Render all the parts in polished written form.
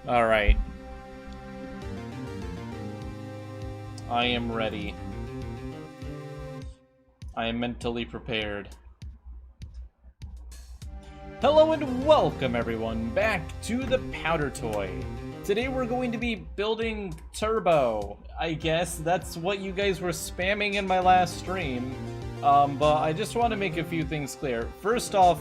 Alright. I am ready. I am mentally prepared. Hello and welcome everyone back to the Powder Toy. Today we're going to be building Turbo. I guess that's what you guys were spamming in my last stream. But I just want to make a few things clear. First off,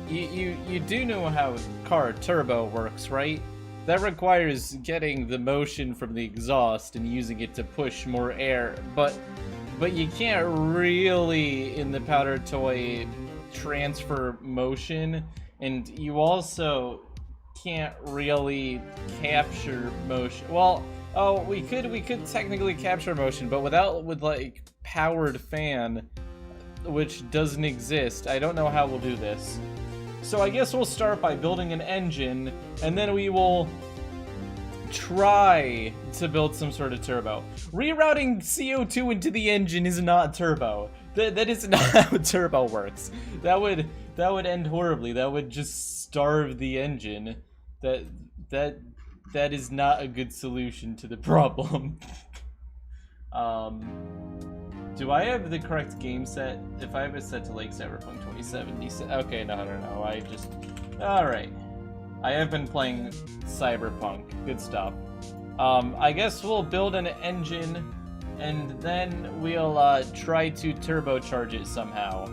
you do know how car turbo works, right? That requires getting the motion from the exhaust and using it to push more air, but you can't really, in the Powder Toy, transfer motion, and you also can't really capture motion. Well, oh, we could technically capture motion, but with like powered fan, which doesn't exist. I don't know how we'll do this. So I guess we'll start by building an engine, and then we will try to build some sort of turbo. Rerouting CO2 into the engine is not turbo. That is not how turbo works. That would end horribly. That would just starve the engine. That is not a good solution to the problem. Do I have the correct game set? If I have it set to like Cyberpunk 2070, okay, no, alright. I have been playing Cyberpunk, good stuff. I guess we'll build an engine, and then we'll try to turbocharge it somehow.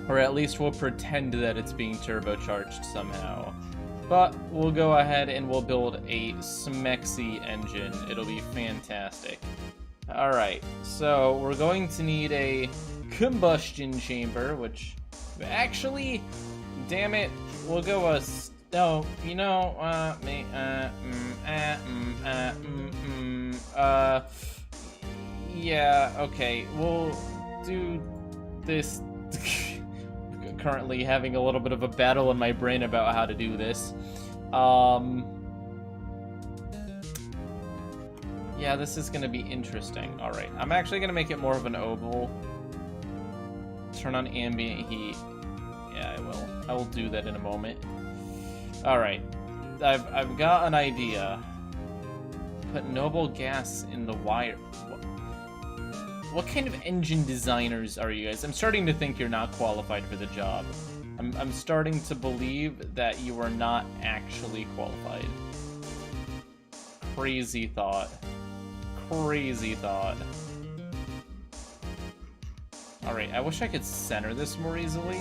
Or at least we'll pretend that it's being turbocharged somehow. But we'll go ahead and we'll build a Smexy engine. It'll be fantastic. Alright, so we're going to need a combustion chamber, which actually, damn it, we'll go no, you know, yeah, okay, we'll do this. Currently having a little bit of a battle in my brain about how to do this. Yeah, this is gonna be interesting. Alright, I'm actually gonna make it more of an oval. Turn on ambient heat. Yeah, I will. I will do that in a moment. Alright. I've got an idea. Put noble gas in the wire. What kind of engine designers are you guys? I'm starting to think you're not qualified for the job. I'm starting to believe that you are not actually qualified. Crazy thought. Crazy thought. Alright, I wish I could center this more easily.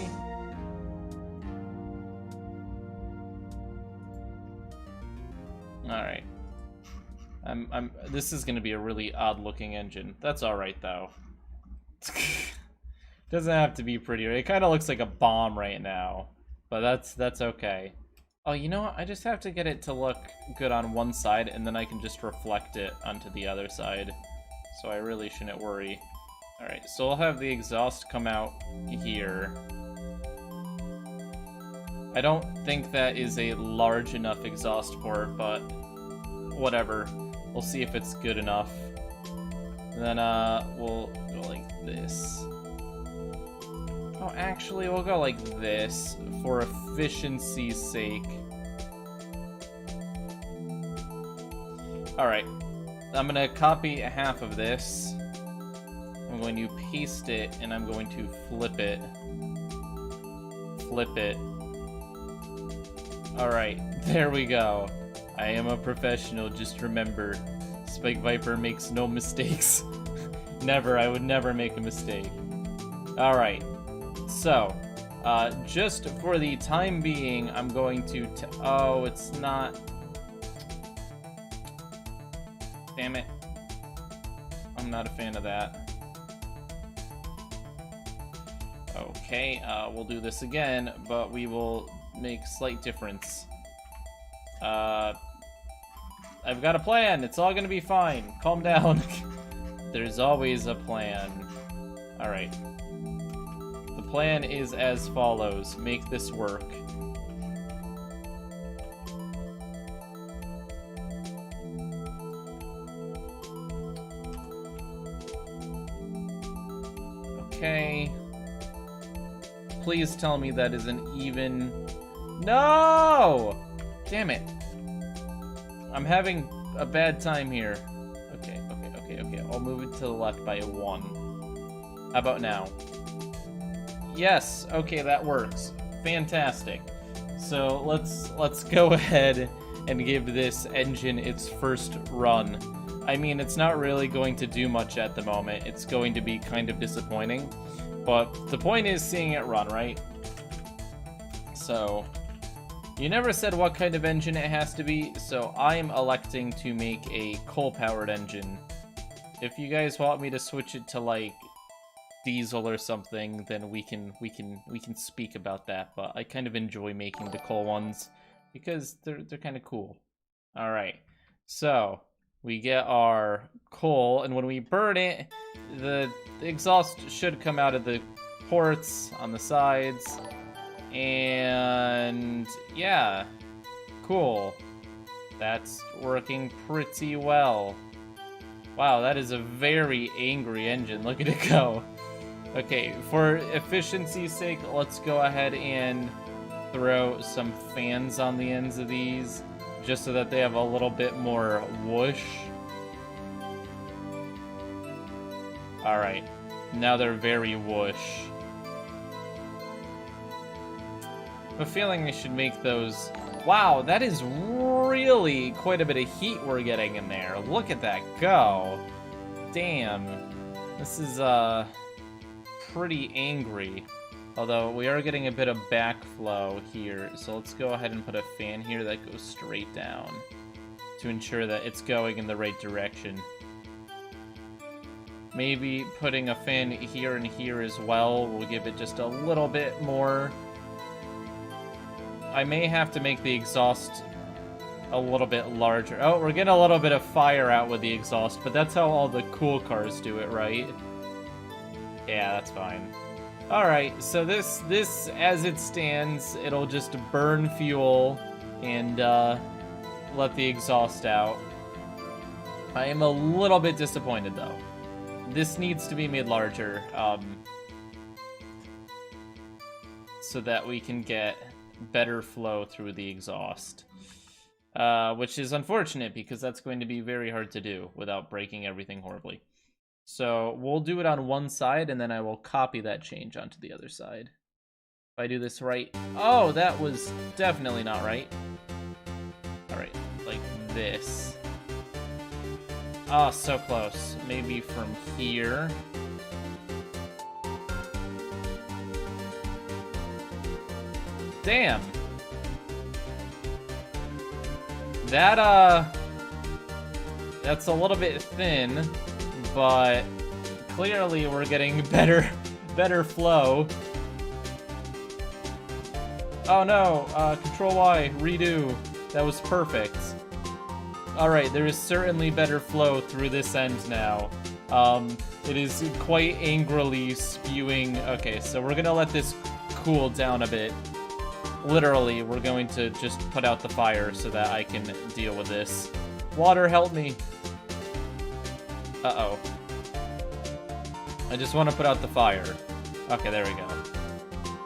Alright. This is gonna be a really odd looking engine. That's alright though. Doesn't have to be pretty. It kinda looks like a bomb right now. But that's okay. Oh, you know what? I just have to get it to look good on one side, and then I can just reflect it onto the other side. So I really shouldn't worry. Alright, so I'll have the exhaust come out here. I don't think that is a large enough exhaust port, but whatever. We'll see if it's good enough. And then, we'll go like this. Oh, actually, we'll go like this for efficiency's sake. Alright. I'm gonna copy half of this. I'm going to paste it, and I'm going to flip it. Flip it. Alright, there we go. I am a professional, just remember. Spike Viper makes no mistakes. Never, I would never make a mistake. Alright. So, just for the time being, I'm going to oh, it's not... Damn it. I'm not a fan of that. Okay, we'll do this again, but we will make slight difference. I've got a plan. It's all gonna be fine. Calm down. There's always a plan. Alright. The plan is as follows. Make this work. Okay. Please tell me that is an even... No! Damn it. I'm having a bad time here. Okay. I'll move it to the left by 1. How about now? Yes, okay, that works. Fantastic. So let's go ahead and give this engine its first run. I mean, it's not really going to do much at the moment. It's going to be kind of disappointing. But the point is seeing it run, right? So, you never said what kind of engine it has to be, so I'm electing to make a coal-powered engine. If you guys want me to switch it to, like, diesel or something, then we can speak about that, but I kind of enjoy making the coal ones because they're kind of cool. All right. So, we get our coal, and when we burn it, the exhaust should come out of the ports on the sides. And yeah, cool. That's working pretty well. Wow, that is a very angry engine. Look at it go. Okay, for efficiency's sake, let's go ahead and throw some fans on the ends of these, just so that they have a little bit more whoosh. Alright, now they're very whoosh. I have a feeling I should make those... Wow, that is really quite a bit of heat we're getting in there. Look at that go. Damn. This is, pretty angry. Although, we are getting a bit of backflow here, so let's go ahead and put a fan here that goes straight down to ensure that it's going in the right direction. Maybe putting a fan here and here as well will give it just a little bit more. I may have to make the exhaust a little bit larger. Oh, we're getting a little bit of fire out with the exhaust, but that's how all the cool cars do it, right? Yeah, that's fine. Alright, so this, as it stands, it'll just burn fuel and let the exhaust out. I am a little bit disappointed, though. This needs to be made larger, so that we can get better flow through the exhaust. Which is unfortunate, because that's going to be very hard to do without breaking everything horribly. So we'll do it on one side, and then I will copy that change onto the other side. If I do this right... Oh, that was definitely not right. Alright, like this. Oh, so close. Maybe from here. Damn. That, that's a little bit thin, but clearly we're getting better flow. Oh no, Control Y, redo. That was perfect. Alright, there is certainly better flow through this end now. It is quite angrily spewing. Okay, so we're gonna let this cool down a bit. Literally, we're going to just put out the fire so that I can deal with this. Water, help me. Uh-oh. I just want to put out the fire. Okay, there we go.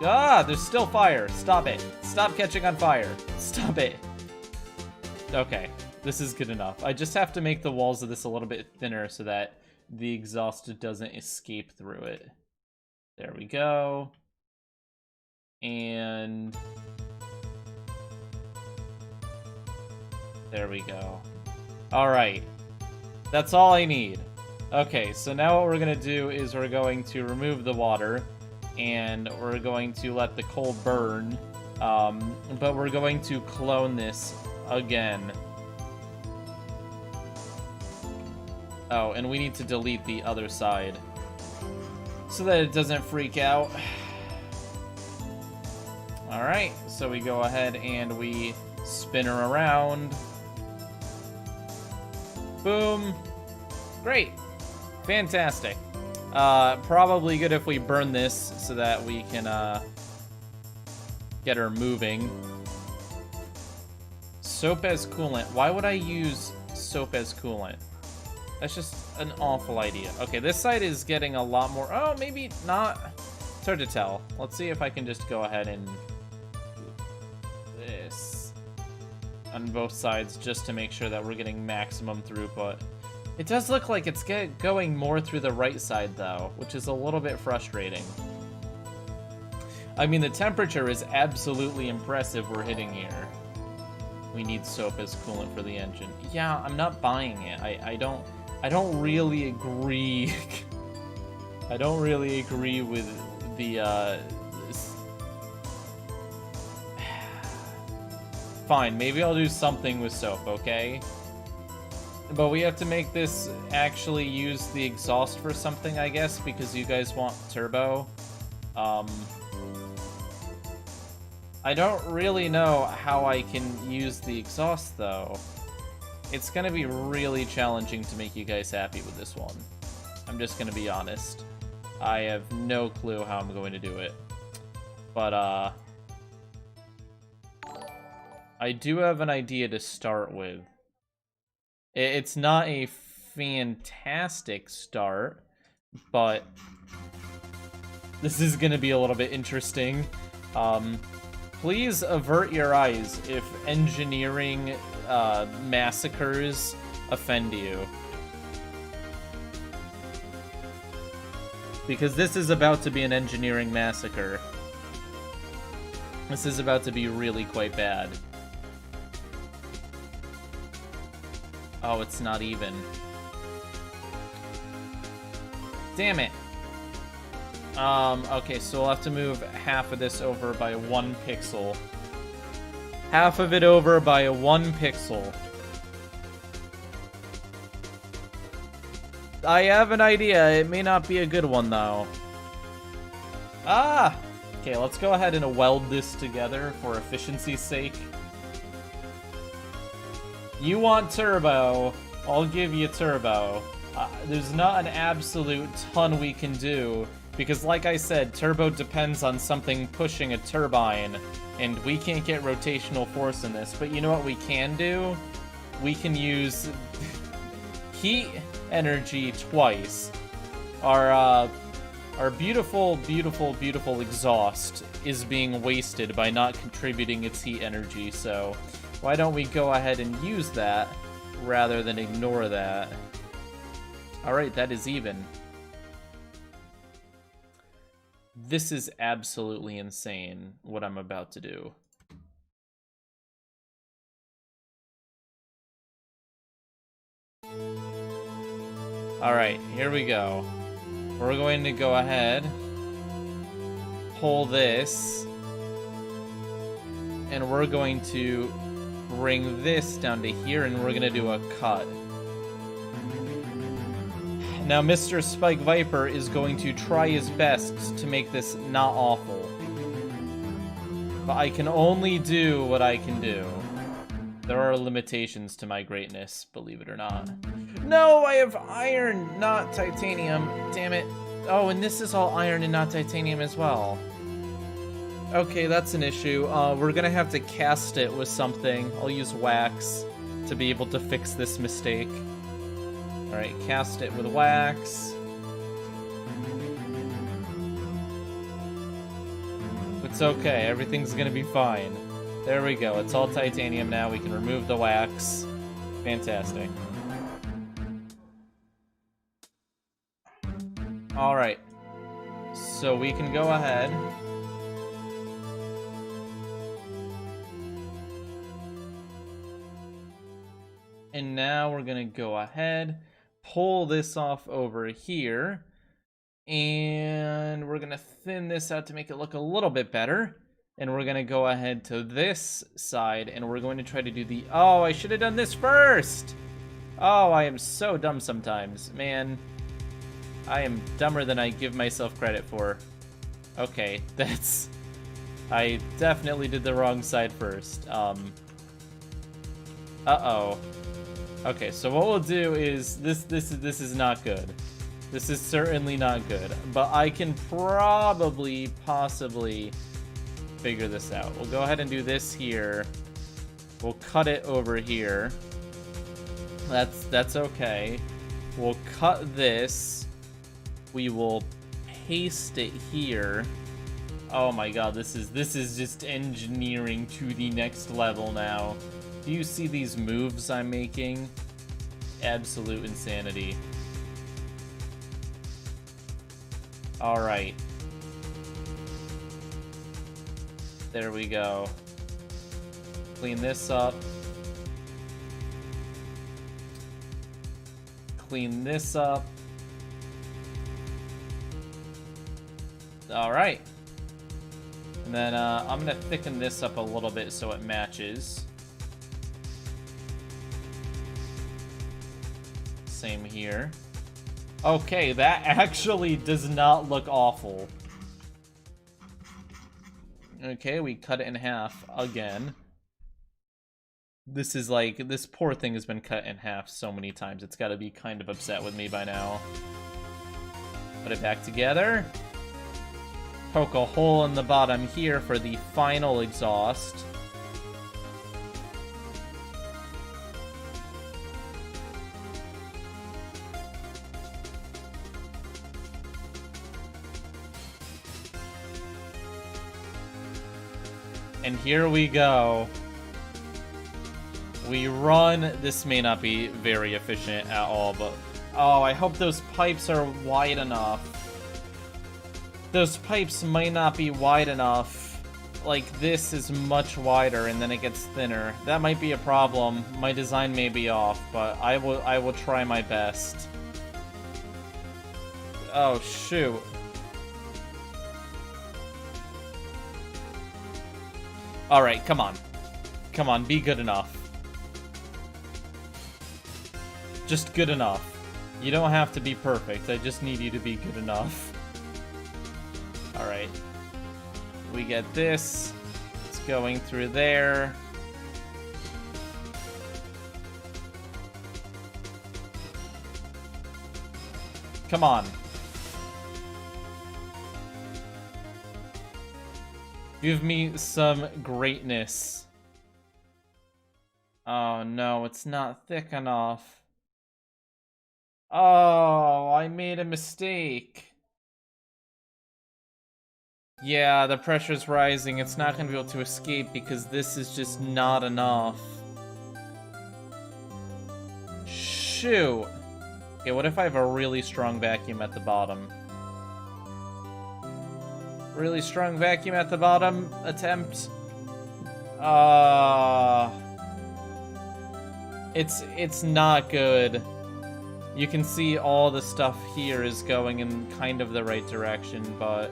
Ah, there's still fire. Stop it. Stop catching on fire. Stop it. Okay, this is good enough. I just have to make the walls of this a little bit thinner so that the exhaust doesn't escape through it. There we go. And there we go. Alright. That's all I need. Okay, so now what we're going to do is we're going to remove the water, and we're going to let the coal burn, but we're going to clone this again. Oh, and we need to delete the other side so that it doesn't freak out. Alright, so we go ahead and we spin her around. Boom. Great. Fantastic. Probably good if we burn this so that we can get her moving. Soap as coolant. Why would I use soap as coolant? That's just an awful idea. Okay, this side is getting a lot more... Oh, maybe not. It's hard to tell. Let's see if I can just go ahead and... this. on both sides just to make sure that we're getting maximum throughput. It does look like it's going more through the right side, though, which is a little bit frustrating. I mean, the temperature is absolutely impressive we're hitting here. We need soap as coolant for the engine. Yeah, I'm not buying it. I don't really agree. I don't really agree with the, Fine, maybe I'll do something with soap, okay? But we have to make this actually use the exhaust for something, I guess, because you guys want turbo. I don't really know how I can use the exhaust, though. It's gonna be really challenging to make you guys happy with this one. I'm just gonna be honest. I have no clue how I'm going to do it. But, I do have an idea to start with. It's not a fantastic start, but this is gonna be a little bit interesting. Please avert your eyes if engineering massacres offend you. Because this is about to be an engineering massacre. This is about to be really quite bad. Oh, it's not even. Damn it. Okay, so we'll have to move half of this over by 1 pixel. Half of it over by 1 pixel. I have an idea. It may not be a good one, though. Ah! Okay, let's go ahead and weld this together for efficiency's sake. You want turbo, I'll give you turbo. There's not an absolute ton we can do, because like I said, turbo depends on something pushing a turbine, and we can't get rotational force in this. But you know what we can do? We can use heat energy twice. Our beautiful, beautiful, beautiful exhaust is being wasted by not contributing its heat energy, so why don't we go ahead and use that rather than ignore that? Alright, that is even. This is absolutely insane, what I'm about to do. Alright, here we go. We're going to go ahead, pull this, and we're going to bring this down to here, and we're gonna do a cut. Now, Mr. Spike Viper is going to try his best to make this not awful. But I can only do what I can do. There are limitations to my greatness, believe it or not. No, I have iron, not titanium. Damn it. Oh, and this is all iron and not titanium as well. Okay, that's an issue. We're gonna have to cast it with something. I'll use wax to be able to fix this mistake. Alright, cast it with wax. It's okay, everything's gonna be fine. There we go, it's all titanium now. We can remove the wax. Fantastic. Alright. So we can go ahead. And now we're gonna go ahead, pull this off over here, and we're gonna thin this out to make it look a little bit better. And we're gonna go ahead to this side, and we're going to try to do the... Oh, I should have done this first! Oh, I am so dumb sometimes. Man, I am dumber than I give myself credit for. Okay, that's... I definitely did the wrong side first. Uh-oh. Okay, so what we'll do is this is not good. This is certainly not good, but I can possibly figure this out. We'll go ahead and do this here. We'll cut it over here. That's okay. We'll cut this. We will paste it here. Oh my god, this is just engineering to the next level now. Do you see these moves I'm making? Absolute insanity. Alright. There we go. Clean this up. Clean this up. Alright. And then I'm gonna thicken this up a little bit so it matches. Same here. Okay, that actually does not look awful. Okay, we cut it in half again. This is like, this poor thing has been cut in half so many times. It's gotta be kind of upset with me by now. Put it back together. Poke a hole in the bottom here for the final exhaust. And here we go. We run. This may not be very efficient at all, but... Oh, I hope those pipes are wide enough. Those pipes might not be wide enough. Like, this is much wider, and then it gets thinner. That might be a problem. My design may be off, but I will try my best. Oh, shoot. Alright, come on. Come on, be good enough. Just good enough. You don't have to be perfect, I just need you to be good enough. Alright. We get this. It's going through there. Come on. Give me some greatness. Oh no, it's not thick enough. Oh, I made a mistake. Yeah, the pressure's rising. It's not gonna be able to escape because this is just not enough. Shoot. Okay, what if I have a really strong vacuum at the bottom? Really strong vacuum at the bottom. Attempt. It's not good. You can see all the stuff here is going in kind of the right direction, but...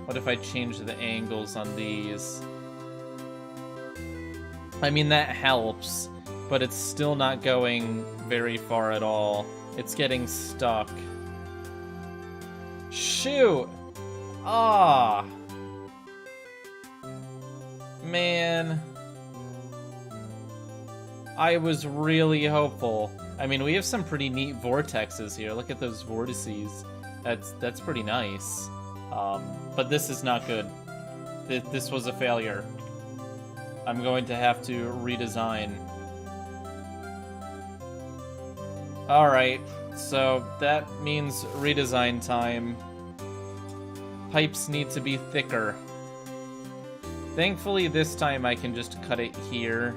What if I change the angles on these? I mean, that helps, but it's still not going very far at all. It's getting stuck. Shoot! Ah! Man. I was really hopeful. I mean, we have some pretty neat vortexes here. Look at those vortices. That's pretty nice. But this is not good. This was a failure. I'm going to have to redesign. Alright, so that means redesign time. Pipes need to be thicker. Thankfully, this time I can just cut it here.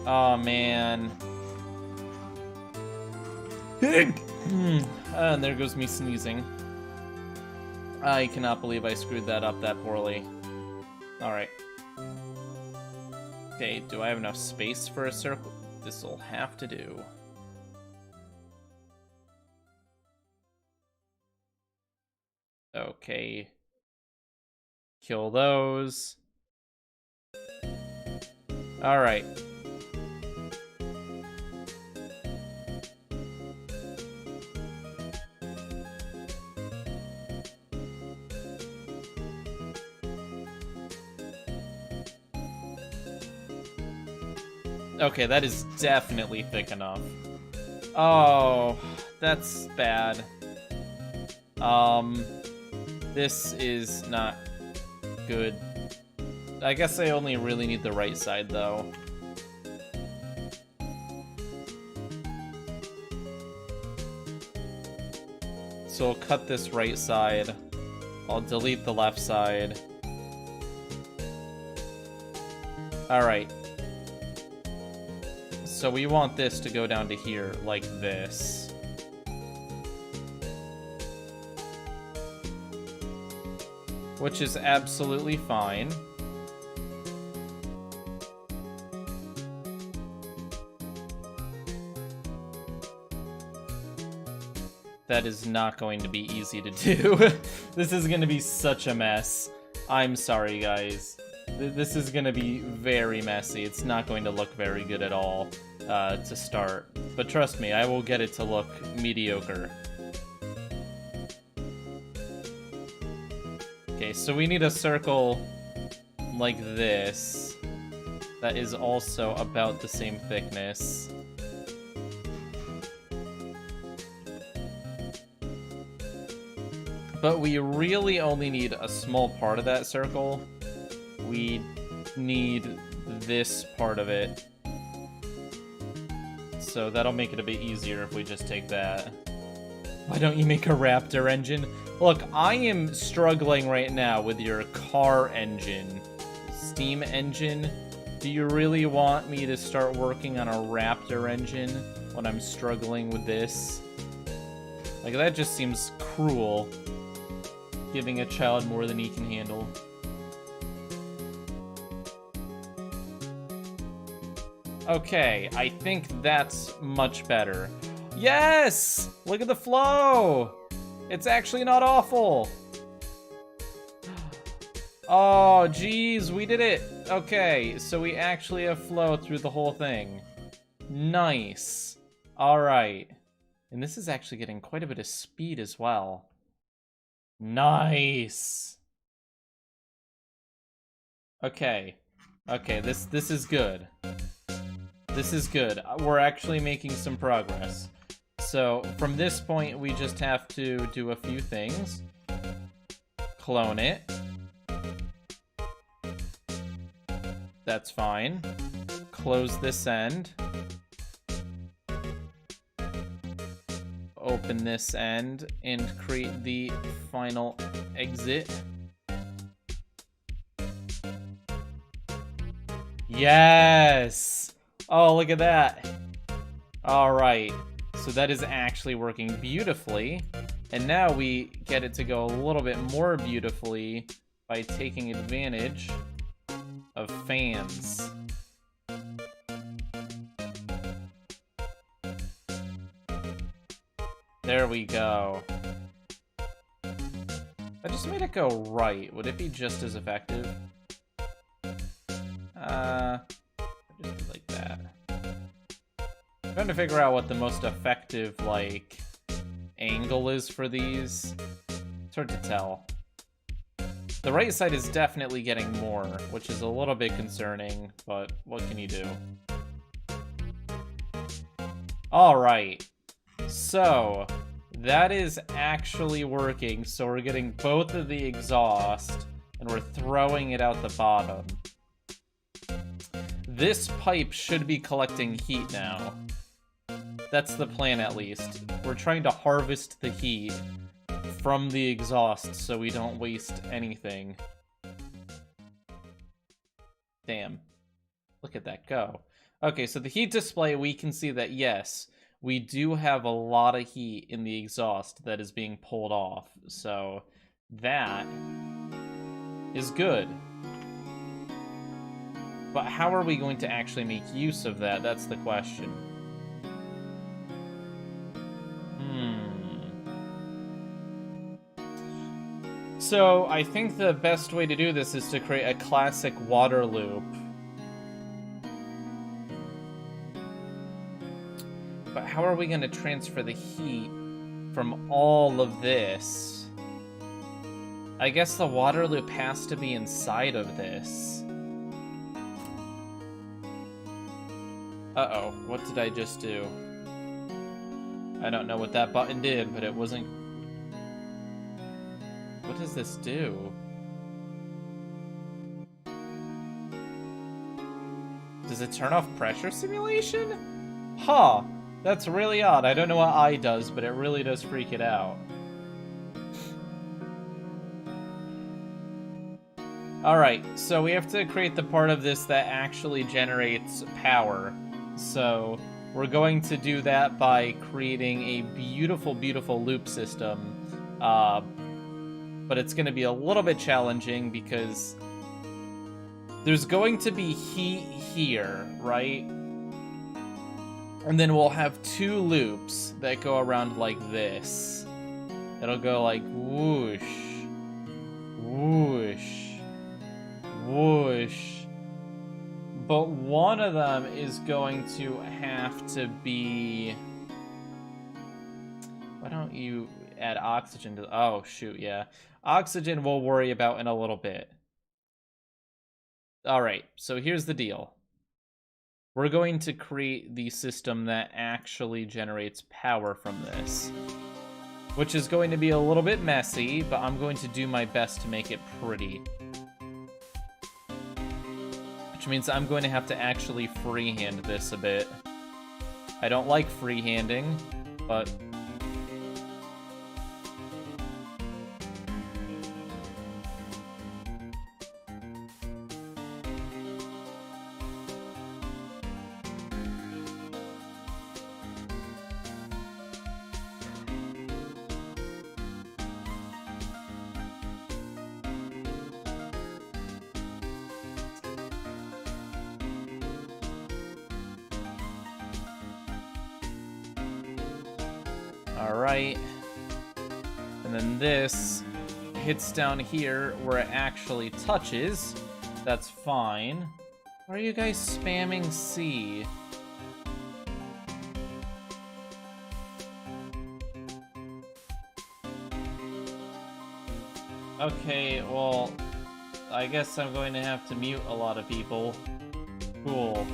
Oh, man. And there goes me sneezing. I cannot believe I screwed that up that poorly. Alright. Okay, do I have enough space for a circle? This'll have to do. Okay. Kill those. Alright. Okay, that is definitely thick enough. Oh, that's bad. This is not good. I guess I only really need the right side, though. So we'll cut this right side. I'll delete the left side. Alright. So we want this to go down to here, like this. Which is absolutely fine. That is not going to be easy to do. This is going to be such a mess. I'm sorry, guys. This is going to be very messy. It's not going to look very good at all to start. But trust me, I will get it to look mediocre. Okay, so we need a circle like this that is also about the same thickness. But we really only need a small part of that circle. We need this part of it. So that'll make it a bit easier if we just take that. Why don't you make a Raptor engine? Look, I am struggling right now with your car engine. Steam engine? Do you really want me to start working on a Raptor engine when I'm struggling with this? Like, that just seems cruel. Giving a child more than he can handle. Okay, I think that's much better. Yes! Look at the flow! It's actually not awful. Oh, geez, we did it. Okay, so we actually have flow through the whole thing. Nice. All right. And this is actually getting quite a bit of speed as well. Nice. Okay. Okay, this is good. This is good. We're actually making some progress. So, from this point, we just have to do a few things. Clone it. That's fine. Close this end. Open this end and create the final exit. Yes! Oh, look at that. All right. So that is actually working beautifully. And now we get it to go a little bit more beautifully by taking advantage of fans. There we go. I just made it go right. Would it be just as effective? Just do like that. I'm trying to figure out what the most effective, like, angle is for these. It's hard to tell. The right side is definitely getting more, which is a little bit concerning, but what can you do? Alright. So, that is actually working. So we're getting both of the exhaust, and we're throwing it out the bottom. This pipe should be collecting heat now. That's the plan, at least. We're trying to harvest the heat from the exhaust so we don't waste anything. Damn. Look at that go. Okay, so the heat display, we can see that, yes, we do have a lot of heat in the exhaust that is being pulled off. So that is good. But how are we going to actually make use of that? That's the question. So I think the best way to do this is to create a classic water loop. But how are we going to transfer the heat from all of this? I guess the water loop has to be inside of this. Uh-oh, what did I just do? I don't know what that button did, but it wasn't... What does this do? Does it turn off pressure simulation? Huh, that's really odd. I don't know what I does, but it really does freak it out. Alright, so we have to create the part of this that actually generates power. So we're going to do that by creating a beautiful, beautiful loop system. But it's going to be a little bit challenging because there's going to be heat here, right? And then we'll have 2 loops that go around like this. It'll go like whoosh, whoosh, whoosh. But one of them is going to have to be... Why don't you add oxygen to... Oh, shoot, yeah. Oxygen we'll worry about in a little bit. Alright, so here's the deal. We're going to create the system that actually generates power from this, which is going to be a little bit messy, but I'm going to do my best to make it pretty. Which means I'm going to have to actually freehand this a bit. I don't like freehanding, but... Alright. And then this hits down here where it actually touches. That's fine. Why are you guys spamming C? Okay, well, I guess I'm going to have to mute a lot of people. Cool.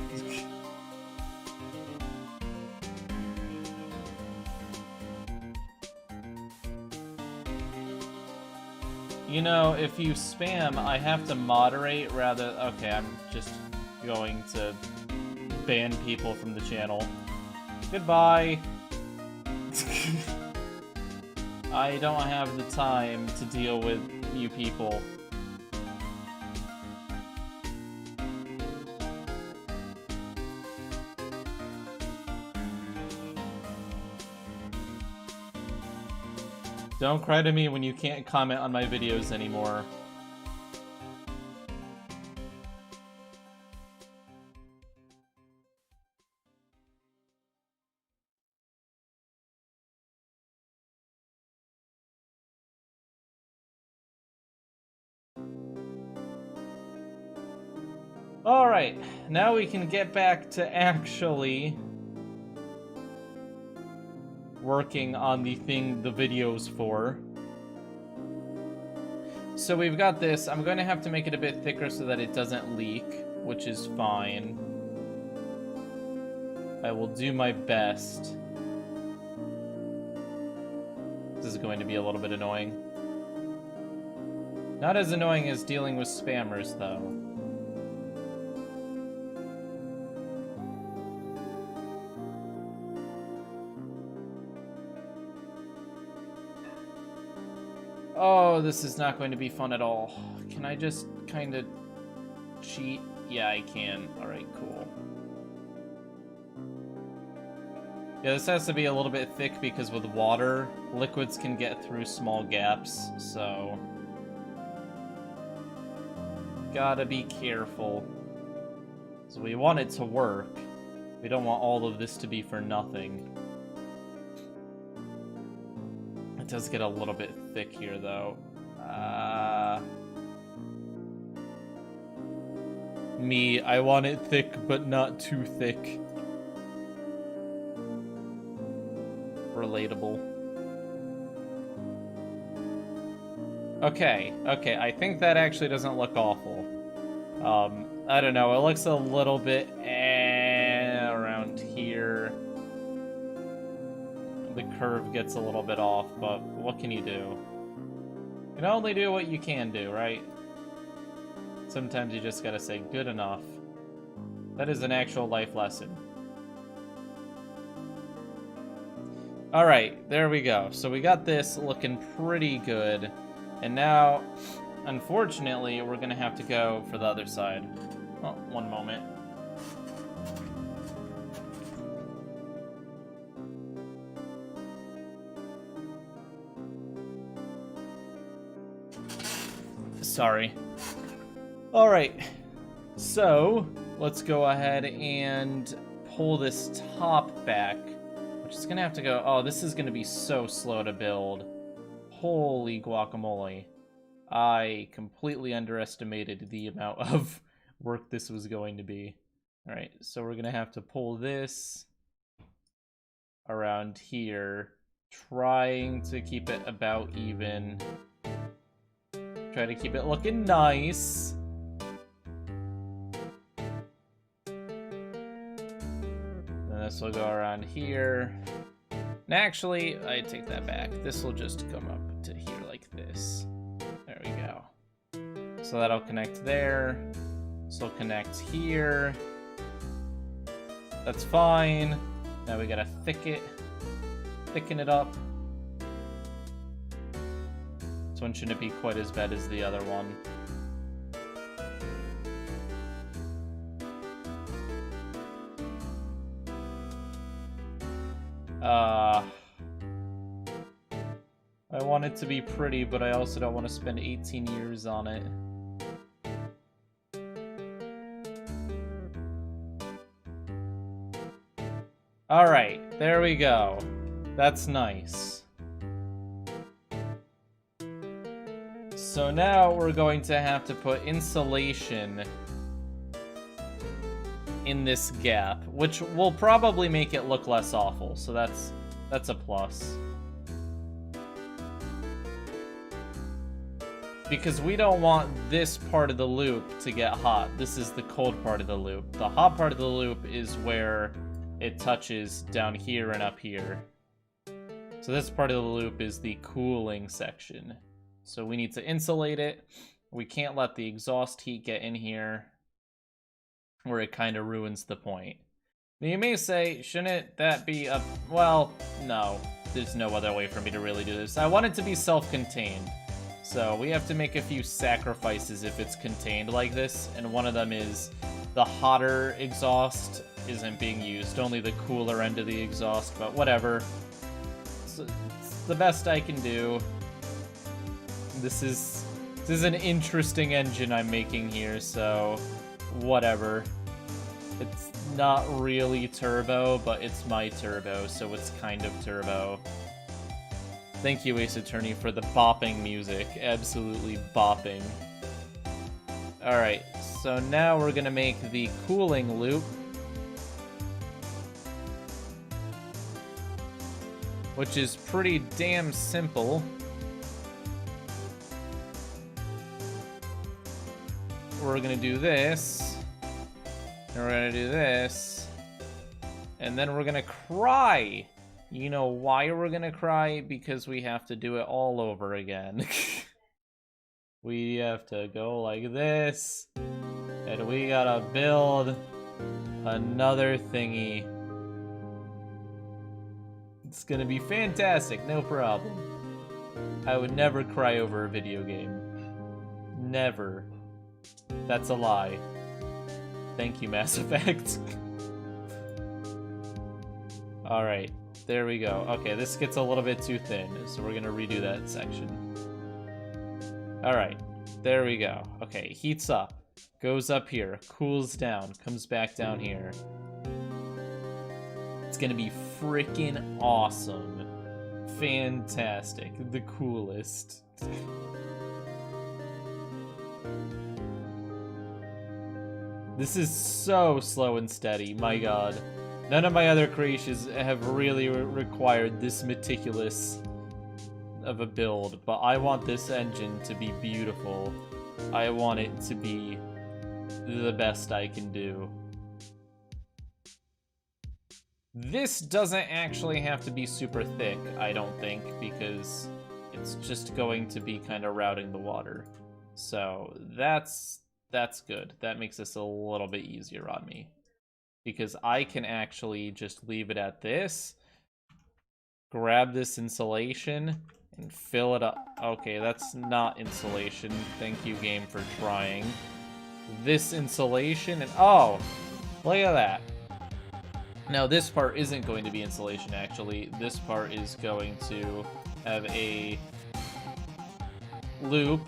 You know, if you spam, I have to moderate rather... Okay, I'm just going to ban people from the channel. Goodbye! I don't have the time to deal with you people. Don't cry to me when you can't comment on my videos anymore. Alright, now we can get back to actually working on the thing the video's for. So we've got this. I'm going to have to make it a bit thicker so that it doesn't leak, which is fine. I will do my best. This is going to be a little bit annoying. Not as annoying as dealing with spammers, though. Oh, this is not going to be fun at all. Can I just kind of cheat? Yeah, I can. Alright, cool. Yeah, this has to be a little bit thick because with water, liquids can get through small gaps, so... Gotta be careful. So we want it to work. We don't want all of this to be for nothing. It does get a little bit thick here, though. Me, I want it thick, but not too thick. Relatable. Okay, I think that actually doesn't look awful. I don't know, it looks a little bit around here. The curve gets a little bit off, but what can you do? You can only do what you can do, right? Sometimes you just gotta say, good enough. That is an actual life lesson. Alright, there we go. So we got this looking pretty good. And now unfortunately, we're gonna have to go for the other side. Oh, one moment. Sorry. All right, so let's go ahead and pull this top back, which is gonna have to go. Oh, this is gonna be so slow to build. Holy guacamole. I completely underestimated the amount of work this was going to be. All right, so we're gonna have to pull this around here, trying to keep it about even. Try to keep it looking nice. And this will go around here. And actually, I take that back. This will just come up to here like this. There we go. So that'll connect there. This will connect here. That's fine. Now we gotta thicken it up. This one shouldn't be quite as bad as the other one. I want it to be pretty, but I also don't want to spend 18 years on it. Alright, there we go. That's nice. So now we're going to have to put insulation in this gap, which will probably make it look less awful, so that's a plus. Because we don't want this part of the loop to get hot. This is the cold part of the loop. The hot part of the loop is where it touches down here and up here. So this part of the loop is the cooling section. So we need to insulate it. We can't let the exhaust heat get in here, where it kind of ruins the point. Now you may say, shouldn't that be a... Well, no. There's no other way for me to really do this. I want it to be self-contained. So we have to make a few sacrifices if it's contained like this, and one of them is the hotter exhaust isn't being used, only the cooler end of the exhaust, but whatever. It's the best I can do. This is an interesting engine I'm making here, so whatever. It's not really turbo, but it's my turbo, so it's kind of turbo. Thank you, Ace Attorney, for the bopping music. Absolutely bopping. Alright, so now we're gonna make the cooling loop, which is pretty damn simple. We're gonna do this, and we're gonna do this, and then we're gonna cry. You know why we're gonna cry? Because we have to do it all over again. We have to go like this, and we gotta build another thingy. It's gonna be fantastic, no problem. I would never cry over a video game. Never. That's a lie. Thank you, Mass Effect. Alright, there we go. Okay, this gets a little bit too thin, so we're gonna redo that section. Alright, there we go. Okay, heats up, goes up here, cools down, comes back down here. It's gonna be freaking awesome. Fantastic. The coolest. This is so slow and steady, my god. None of my other creations have really required this meticulous of a build, but I want this engine to be beautiful. I want it to be the best I can do. This doesn't actually have to be super thick, I don't think, because it's just going to be kind of routing the water. So that's good. That makes this a little bit easier on me, because I can actually just leave it at this, grab this insulation, And fill it up. Okay, that's not insulation. Thank you, game, for trying. This insulation and... Oh! Look at that. Now, this part isn't going to be insulation, actually. This part is going to have a loop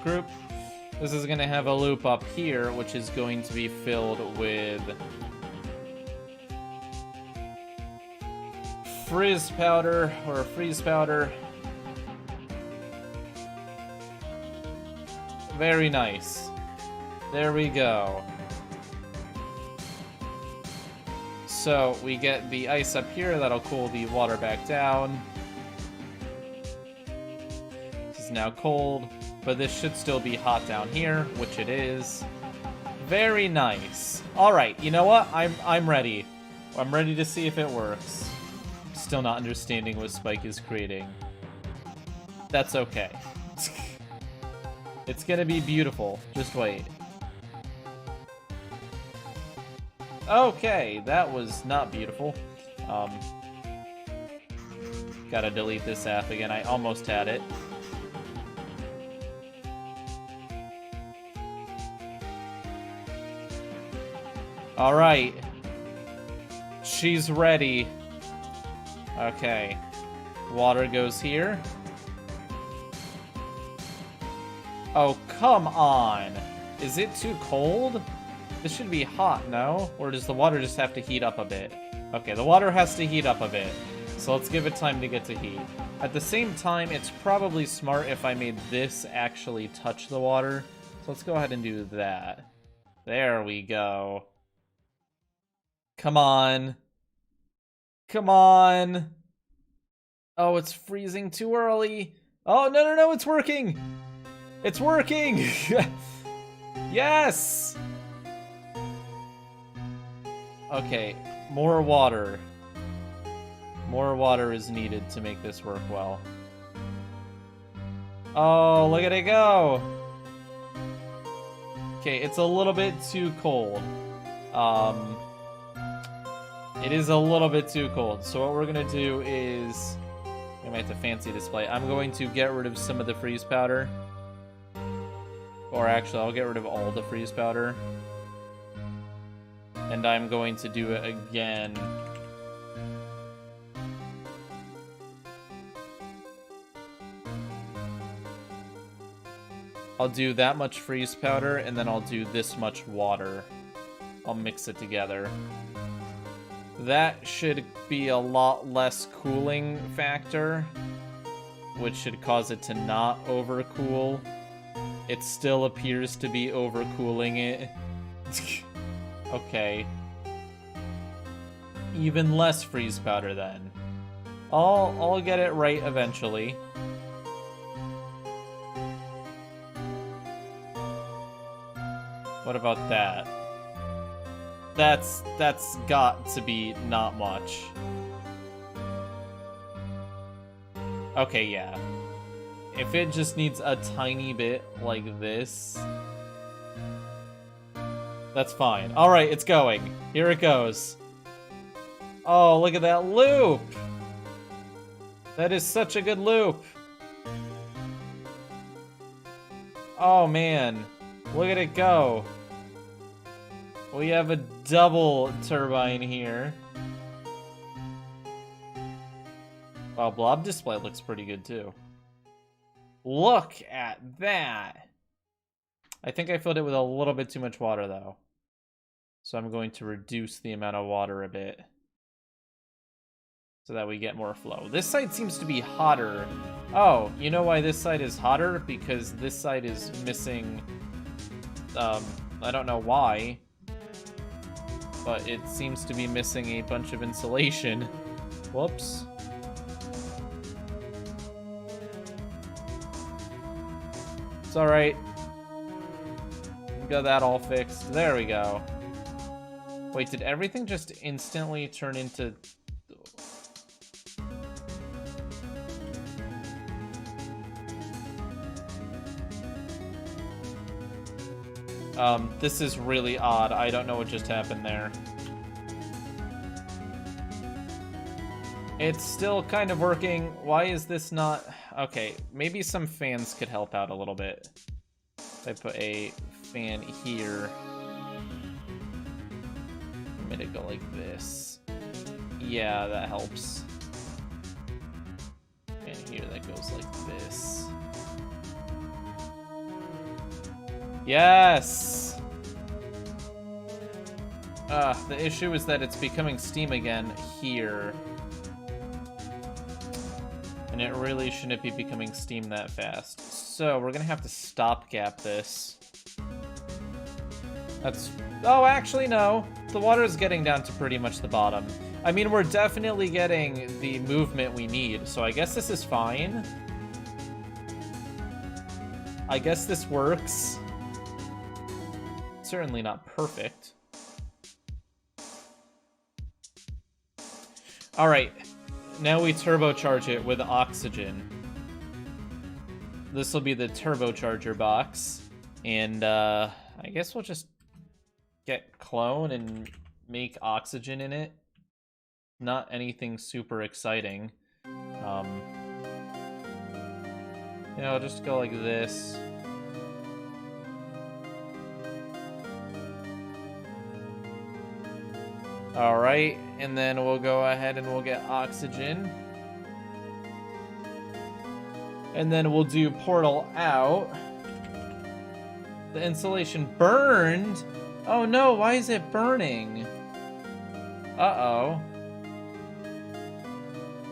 group. This is going to have a loop up here, which is going to be filled with freeze powder. Very nice. There we go. So we get the ice up here, that'll cool the water back down. This is now cold, but this should still be hot down here, which it is. Very nice. All right, you know what? I'm ready. I'm ready to see if it works. Still not understanding what Spike is creating. That's okay. It's gonna be beautiful. Just wait. Okay, that was not beautiful. Gotta delete this app again. I almost had it. All right. She's ready. Okay. Water goes here. Oh, come on. Is it too cold? This should be hot, no? Or does the water just have to heat up a bit? Okay, the water has to heat up a bit. So let's give it time to get to heat. At the same time, it's probably smart if I made this actually touch the water. So let's go ahead and do that. There we go. Come on. Come on. Oh, it's freezing too early. Oh, no, it's working. It's working. Yes. Okay, more water. More water is needed to make this work well. Oh, look at it go! Okay, it's a little bit too cold. It is a little bit too cold. So what we're gonna do is... I might have to fancy display. I'm going to get rid of some of the freeze powder. Or actually, I'll get rid of all the freeze powder. And I'm going to do it again. I'll do that much freeze powder, and then I'll do this much water. I'll mix it together. That should be a lot less cooling factor, which should cause it to not overcool. It still appears to be overcooling it. Okay. Even less freeze powder then. I'll get it right eventually. What about that? That's got to be not much. Okay, yeah. If it just needs a tiny bit like this, that's fine. All right, it's going. Here it goes. Oh, look at that loop. That is such a good loop. Oh, man. Look at it go. We have a double turbine here. Wow, blob display looks pretty good, too. Look at that. I think I filled it with a little bit too much water, though. So I'm going to reduce the amount of water a bit, so that we get more flow. This side seems to be hotter. Oh, you know why this side is hotter? Because this side is missing... I don't know why, but it seems to be missing a bunch of insulation. Whoops. It's alright. Got that all fixed. There we go. Wait, did everything just instantly turn into... This is really odd. I don't know what just happened there. It's still kind of working. Why is this not... Okay, maybe some fans could help out a little bit. If I put a fan here. I'm gonna go like this. Yeah, that helps. And here that goes like this. Yes! The issue is that it's becoming steam again here. And it really shouldn't be becoming steam that fast. So we're gonna have to stopgap this. That's... Oh, actually, no. The water is getting down to pretty much the bottom. I mean, we're definitely getting the movement we need, so I guess this is fine. I guess this works. Certainly not perfect. Alright, now we turbocharge it with oxygen. This will be the turbocharger box, and I guess we'll just get clone and make oxygen in it. Not anything super exciting. Yeah, I'll just go like this. Alright, and then we'll go ahead and we'll get oxygen. And then we'll do portal out. The insulation burned? Oh no, why is it burning? Uh-oh.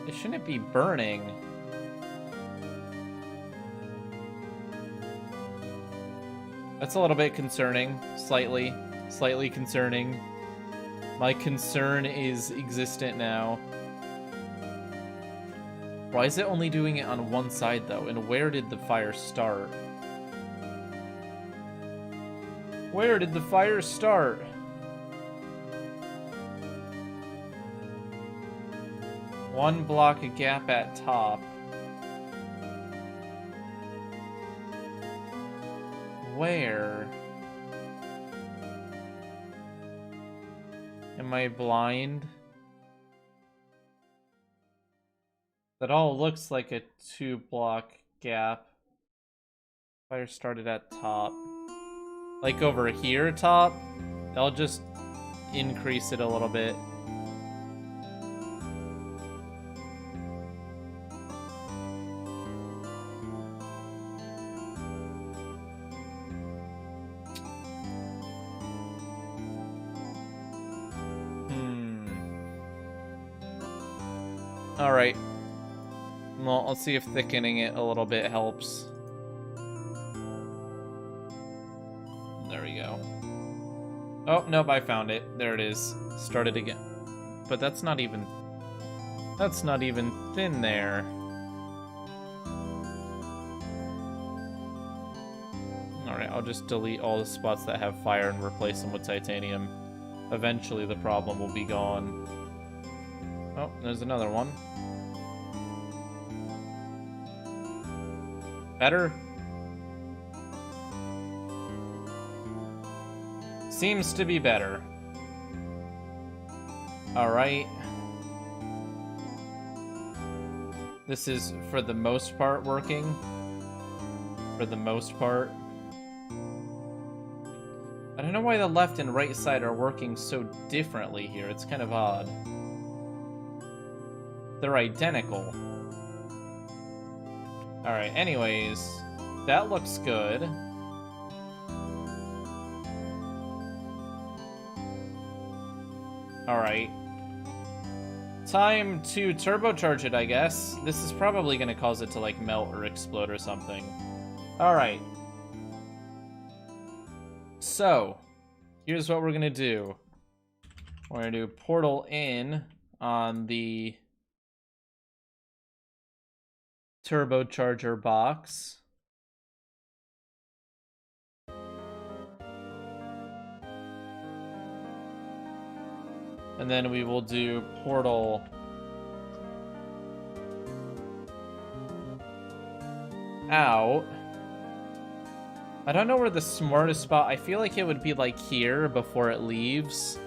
It shouldn't be burning. That's a little bit concerning. Slightly concerning. My concern is existent now. Why is it only doing it on one side, though? And where did the fire start? Where did the fire start? One block a gap at top. Where? Am I blind? That all looks like a 2-block gap. Fire started at top. Like over here, top? I'll just increase it a little bit. Alright. Well, let's see if thickening it a little bit helps. There we go. Oh, nope, I found it. There it is. Start it again. But that's not even thin there. Alright, I'll just delete all the spots that have fire and replace them with titanium. Eventually the problem will be gone. Oh, there's another one. Better? Seems to be better. Alright. This is, for the most part, working. For the most part. I don't know why the left and right side are working so differently here. It's kind of odd. They're identical. Alright, anyways, that looks good. Alright. Time to turbocharge it, I guess. This is probably going to cause it to, like, melt or explode or something. Alright. So, here's what we're going to do. We're going to do portal in on the turbocharger box. And then we will do portal out. I don't know where the smartest spot, I feel like it would be like here before it leaves.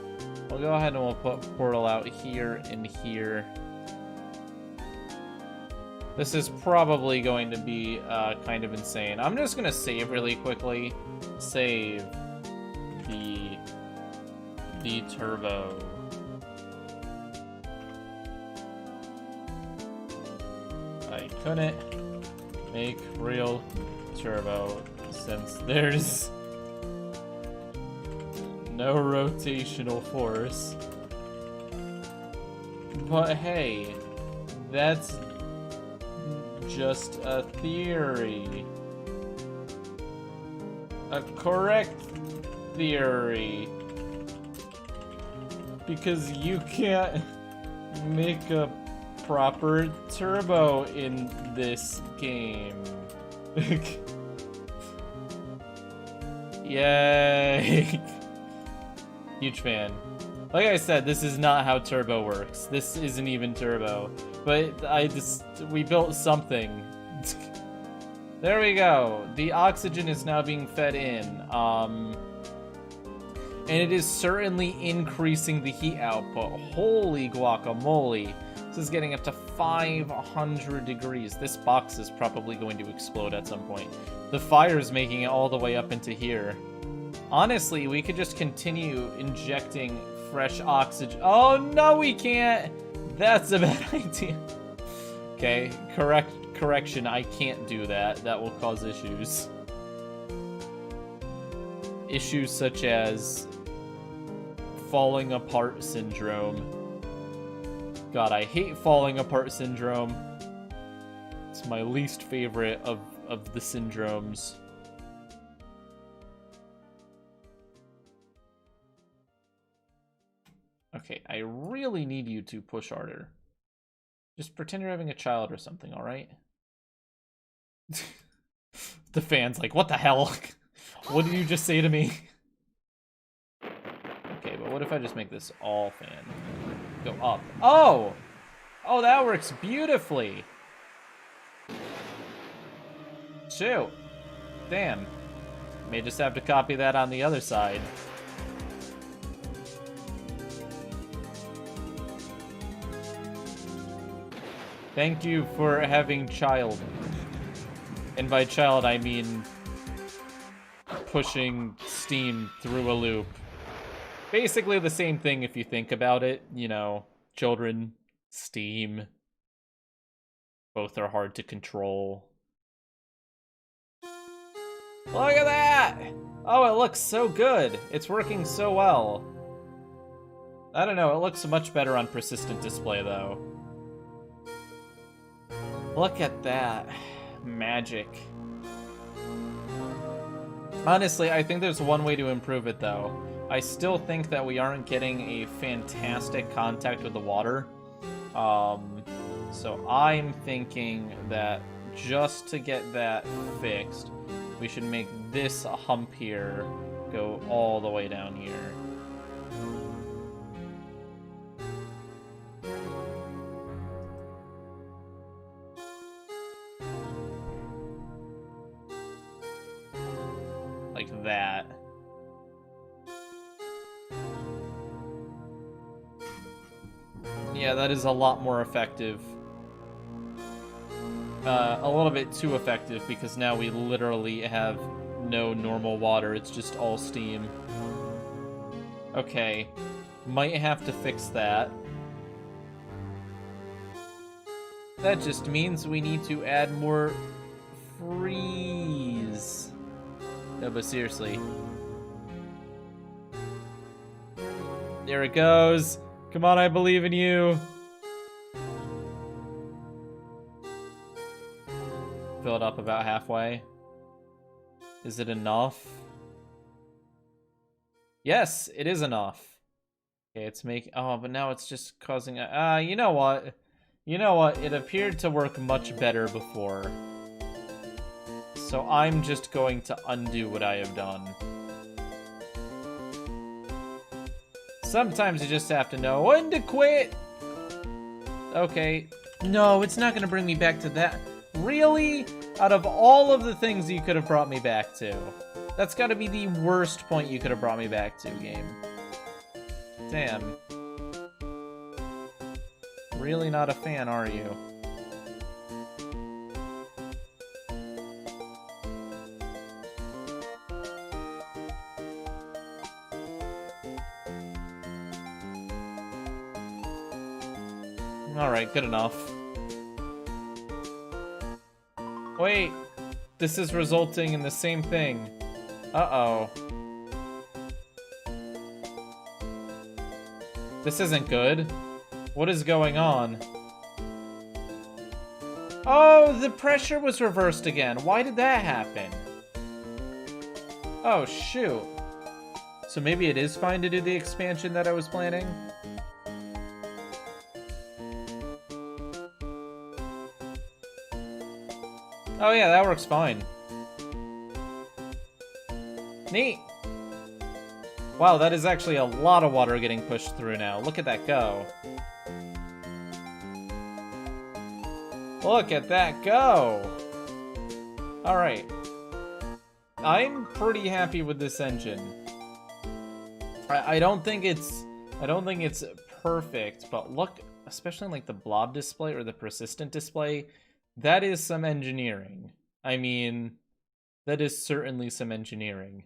We'll go ahead and we'll put portal out here and here. This is probably going to be kind of insane. I'm just gonna save really quickly. Save the turbo. I couldn't make real turbo since there's no rotational force. But hey, that's just a theory. A correct theory. Because you can't make a proper turbo in this game. Yay! Huge fan. Like I said, this is not how turbo works. This isn't even turbo. But we built something. There we go. The oxygen is now being fed in. And it is certainly increasing the heat output. Holy guacamole. This is getting up to 500 degrees. This box is probably going to explode at some point. The fire is making it all the way up into here. Honestly, we could just continue injecting fresh oxygen. Oh, no, we can't. That's a bad idea. Okay, correction, I can't do that. That will cause issues. Issues such as falling apart syndrome. God, I hate falling apart syndrome. It's my least favorite of the syndromes. Okay, I really need you to push harder. Just pretend you're having a child or something, alright? The fan's like, what the hell? What did you just say to me? Okay, but what if I just make this all fan? Go up. Oh! Oh, that works beautifully! Shoot. Damn. May just have to copy that on the other side. Thank you for having child. And by child, I mean pushing steam through a loop. Basically the same thing if you think about it. You know, children, steam. Both are hard to control. Look at that! Oh, it looks so good. It's working so well. I don't know, it looks much better on persistent display though. Look at that. Magic. Honestly, I think there's one way to improve it though. I still think that we aren't getting a fantastic contact with the water. So I'm thinking that just to get that fixed, we should make this hump here go all the way down here. Like that. Yeah, that is a lot more effective. A little bit too effective because now we literally have no normal water. It's just all steam. Okay. Might have to fix that. That just means we need to add more freeze. No, but seriously. There it goes. Come on, I believe in you. Fill it up about halfway. Is it enough? Yes, it is enough. Okay, it's making... Oh, but now it's just causing... you know what? You know what? It appeared to work much better before. So I'm just going to undo what I have done. Sometimes you just have to know when to quit. Okay. No, it's not going to bring me back to that. Really? Out of all of the things you could have brought me back to, that's got to be the worst point you could have brought me back to, game. Damn. Really not a fan, are you? Alright, good enough. Wait, this is resulting in the same thing. Uh-oh. This isn't good. What is going on? Oh, the pressure was reversed again. Why did that happen? Oh, shoot. So maybe it is fine to do the expansion that I was planning? Oh yeah, that works fine. Neat. Wow, that is actually a lot of water getting pushed through now. Look at that go. Look at that go. Alright. I'm pretty happy with this engine. I don't think it's perfect, but look, especially in like the blob display or the persistent display, that is some engineering. I mean, that is certainly some engineering.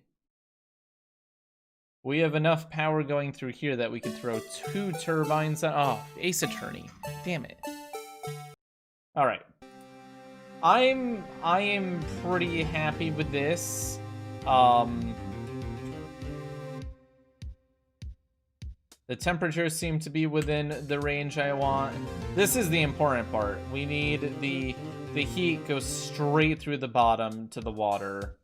We have enough power going through here that we could throw 2 turbines on. Oh, Ace Attorney. Damn it. All right. I am pretty happy with this. The temperatures seem to be within the range I want. This is the important part. We need the heat goes straight through the bottom to the water.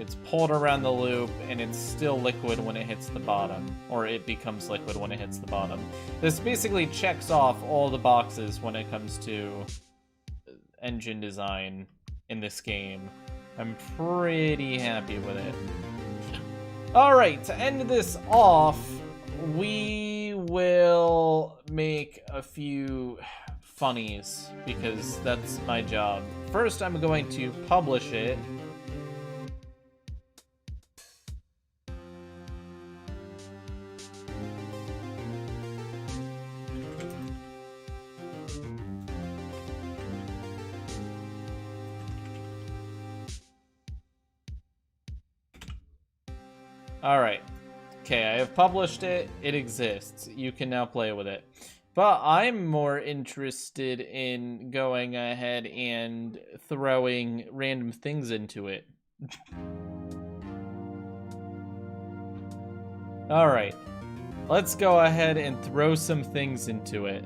It's pulled around the loop, and it's still liquid when it hits the bottom. Or it becomes liquid when it hits the bottom. This basically checks off all the boxes when it comes to engine design in this game. I'm pretty happy with it. Alright, to end this off, we will make a few funnies, because that's my job. First, I'm going to publish it. Alright. Okay, I have published it. It exists. You can now play with it. But I'm more interested in going ahead and throwing random things into it. Alright. Let's go ahead and throw some things into it.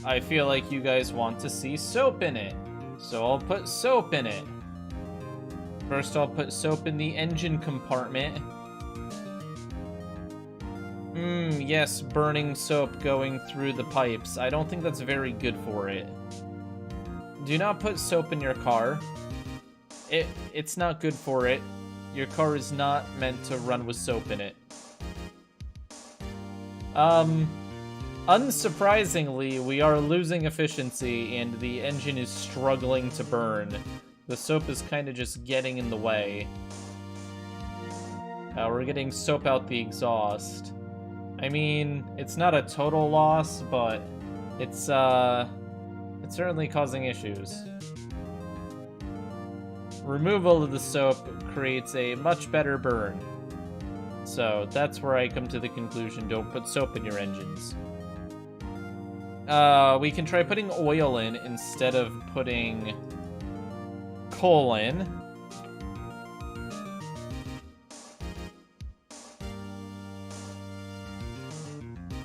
I feel like you guys want to see soap in it. So I'll put soap in it. First, I'll put soap in the engine compartment. Yes, burning soap going through the pipes. I don't think that's very good for it. Do not put soap in your car. It's not good for it. Your car is not meant to run with soap in it. Unsurprisingly, we are losing efficiency and the engine is struggling to burn. The soap is kind of just getting in the way. We're getting soap out the exhaust. I mean, it's not a total loss, but it's certainly causing issues. Removal of the soap creates a much better burn. So that's where I come to the conclusion, don't put soap in your engines. We can try putting oil in instead of putting coal in.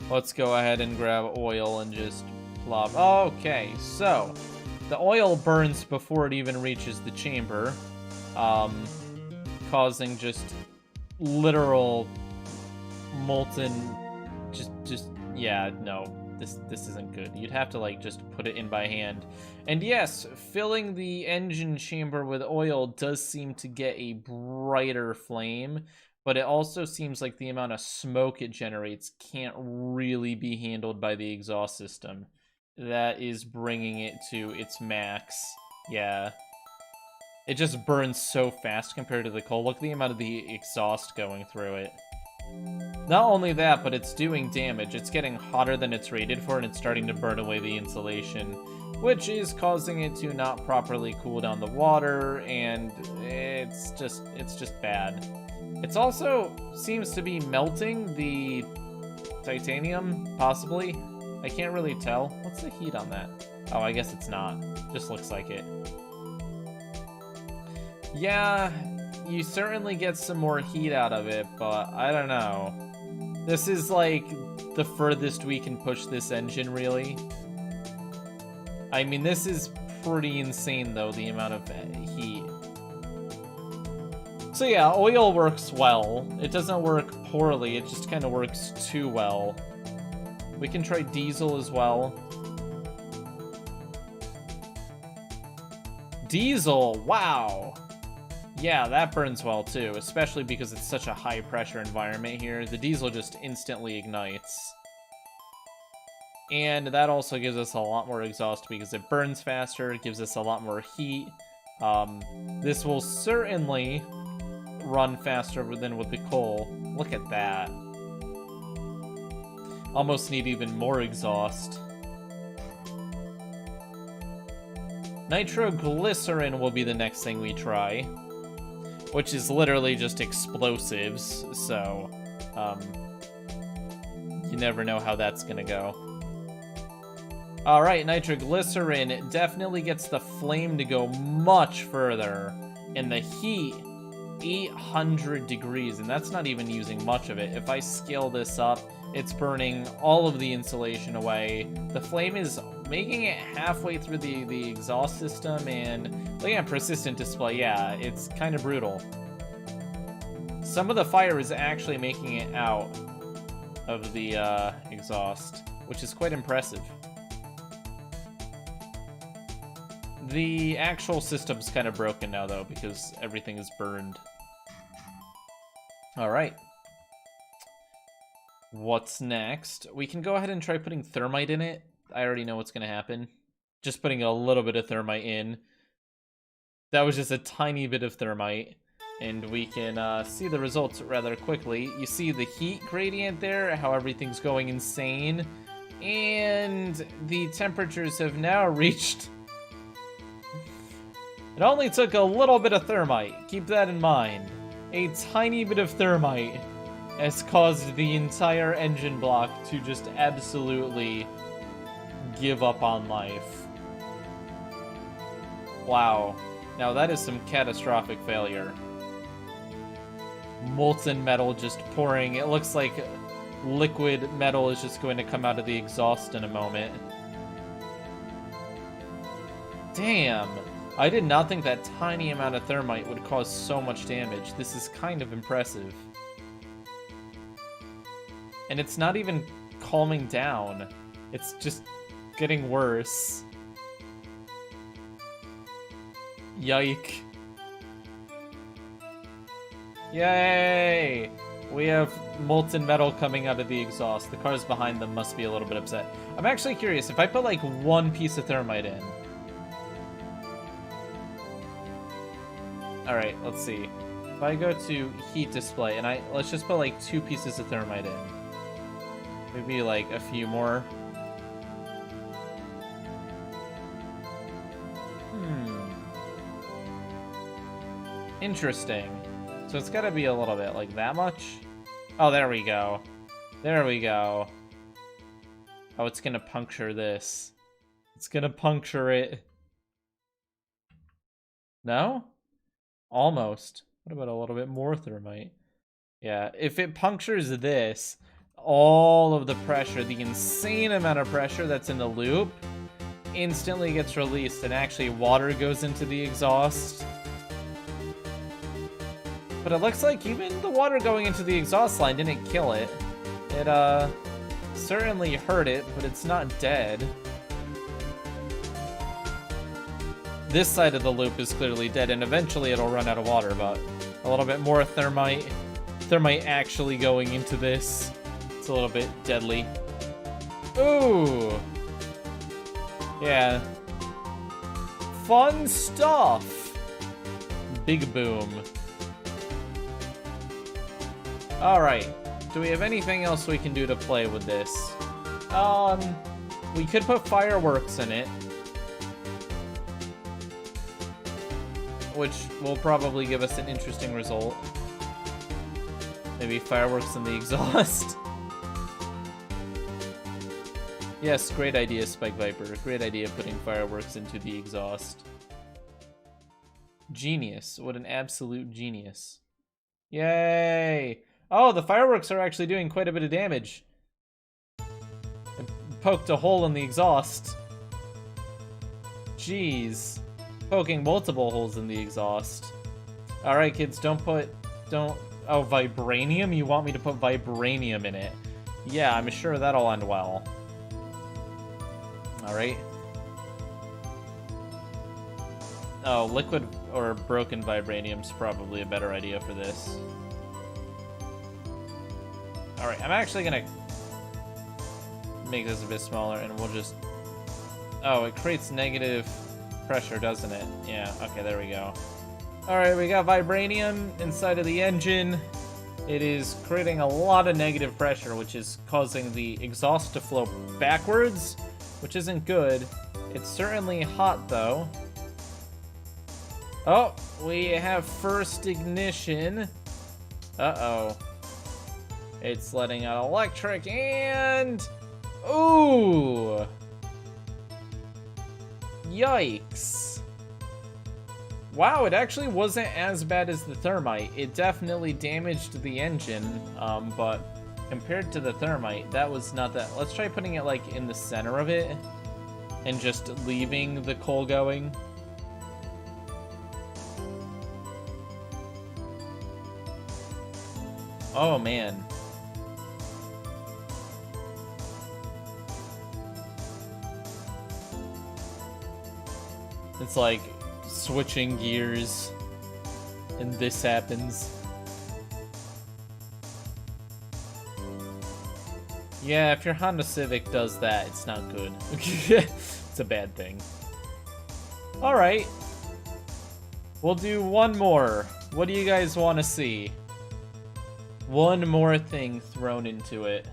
Let's go ahead and grab oil and just plop. Okay, so the oil burns before it even reaches the chamber, causing just literal molten, yeah, no, this isn't good. You'd have to like just put it in by hand. And yes, filling the engine chamber with oil does seem to get a brighter flame, but it also seems like the amount of smoke it generates can't really be handled by the exhaust system. That is bringing it to its max. Yeah. It just burns so fast compared to the coal. Look at the amount of the exhaust going through it. Not only that, but it's doing damage. It's getting hotter than it's rated for, and it's starting to burn away the insulation, which is causing it to not properly cool down the water, and it's just bad. It's also seems to be melting the Titanium? Possibly? I can't really tell. What's the heat on that? Oh, I guess it's not. Just looks like it. Yeah, you certainly get some more heat out of it, but I don't know. This is like the furthest we can push this engine, really. I mean, this is pretty insane, though, the amount of heat. So yeah, oil works well. It doesn't work poorly, it just kind of works too well. We can try diesel as well. Diesel, wow! Yeah, that burns well too, especially because it's such a high pressure environment here. The diesel just instantly ignites. And that also gives us a lot more exhaust because it burns faster, it gives us a lot more heat. This will certainly run faster than with the coal. Look at that. Almost need even more exhaust. Nitroglycerin will be the next thing we try, which is literally just explosives, so you never know how that's gonna go. Alright, nitroglycerin definitely gets the flame to go much further, and the heat 800 degrees, and that's not even using much of it. If I scale this up, it's burning all of the insulation away. The flame is making it halfway through the exhaust system, and looking at persistent display, yeah, it's kind of brutal. Some of the fire is actually making it out of the exhaust, which is quite impressive. The actual system's kind of broken now, though, because everything is burned. Alright. What's next? We can go ahead and try putting thermite in it. I already know what's going to happen. Just putting a little bit of thermite in. That was just a tiny bit of thermite. And we can see the results rather quickly. You see the heat gradient there, how everything's going insane. And the temperatures have now reached... It only took a little bit of thermite. Keep that in mind. A tiny bit of thermite has caused the entire engine block to just absolutely give up on life. Wow. Now that is some catastrophic failure. Molten metal just pouring. It looks like liquid metal is just going to come out of the exhaust in a moment. Damn. I did not think that tiny amount of thermite would cause so much damage. This is kind of impressive. And it's not even calming down. It's just getting worse. Yike. Yay! We have molten metal coming out of the exhaust. The cars behind them must be a little bit upset. I'm actually curious, if I put like one piece of thermite in... Alright, let's see. If I go to heat display, and let's just put like 2 pieces of thermite in. Maybe like a few more. Interesting. So it's gotta be a little bit, like that much? Oh, there we go. There we go. Oh, it's gonna puncture this. It's gonna puncture it. No? Almost. What about a little bit more thermite? Yeah, if it punctures this, all of the pressure, the insane amount of pressure that's in the loop, instantly gets released, and actually water goes into the exhaust. But it looks like even the water going into the exhaust line didn't kill it. It, certainly hurt it, but it's not dead. This side of the loop is clearly dead, and eventually it'll run out of water, but a little bit more thermite. Thermite actually going into this. It's a little bit deadly. Ooh! Yeah. Fun stuff! Big boom. Alright. Do we have anything else we can do to play with this? We could put fireworks in it, which will probably give us an interesting result. Maybe fireworks in the exhaust. Yes, great idea, Spike Viper. Great idea putting fireworks into the exhaust. Genius. What an absolute genius. Yay! Oh, the fireworks are actually doing quite a bit of damage. I poked a hole in the exhaust. Jeez. Poking multiple holes in the exhaust. Alright, kids, don't... Oh, vibranium? You want me to put vibranium in it? Yeah, I'm sure that'll end well. Alright. Oh, liquid or broken vibranium's probably a better idea for this. Alright, I'm actually gonna make this a bit smaller and we'll just... Oh, it creates negative pressure, doesn't it? Yeah, okay, there we go. Alright, we got vibranium inside of the engine. It is creating a lot of negative pressure, which is causing the exhaust to flow backwards, which isn't good. It's certainly hot, though. Oh, we have first ignition. Uh-oh. It's letting out electric and... Ooh! Yikes. Wow, it actually wasn't as bad as the thermite. It definitely damaged the engine, but compared to the thermite, that was not that... Let's try putting it, like, in the center of it and just leaving the coal going. Oh, man. It's like switching gears and this happens. Yeah, if your Honda Civic does that, it's not good. It's a bad thing. Alright. We'll do one more. What do you guys want to see? One more thing thrown into it.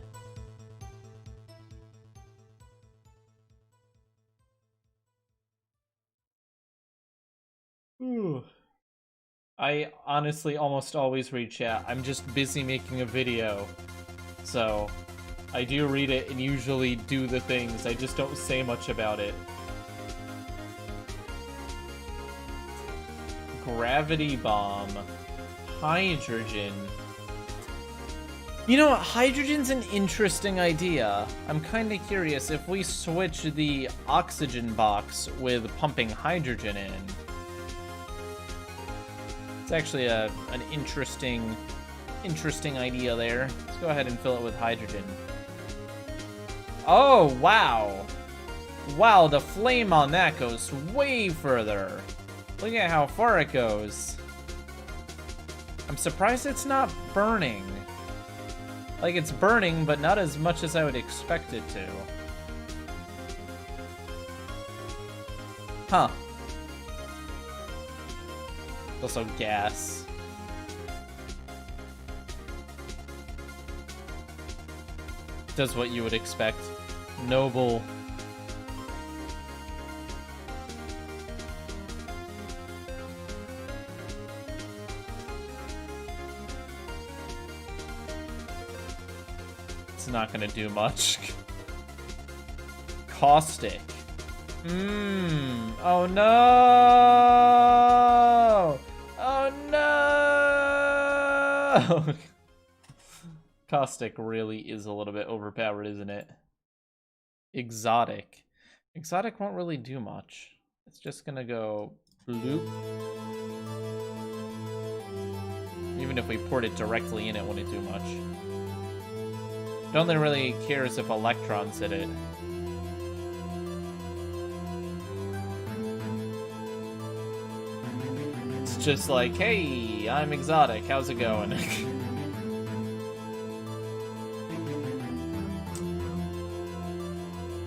Ooh. I honestly almost always read chat. I'm just busy making a video. So, I do read it and usually do the things. I just don't say much about it. Gravity bomb. Hydrogen. You know what? Hydrogen's an interesting idea. I'm kind of curious if we switch the oxygen box with pumping hydrogen in. It's actually an interesting idea there. Let's go ahead and fill it with hydrogen. Oh, wow. Wow, the flame on that goes way further. Look at how far it goes. I'm surprised it's not burning. Like, it's burning, but not as much as I would expect it to. Huh. Also gas. Does what you would expect. Noble. It's not gonna do much. Caustic. Oh no! Oh no! Caustic really is a little bit overpowered, isn't it? Exotic. Exotic won't really do much. It's just gonna go bloop. Even if we poured it directly in, it wouldn't do much. It only really cares if electrons hit it. It's just like, hey, I'm exotic, how's it going?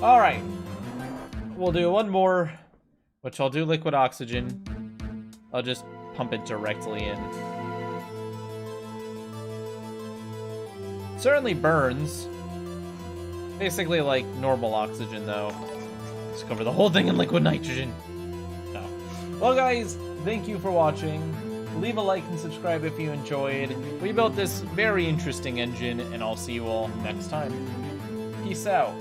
Alright. We'll do one more, which I'll do liquid oxygen. I'll just pump it directly in. Certainly burns. Basically like normal oxygen, though. Just cover the whole thing in liquid nitrogen. No. Well, guys, thank you for watching. Leave a like and subscribe if you enjoyed. We built this very interesting engine, and I'll see you all next time. Peace out.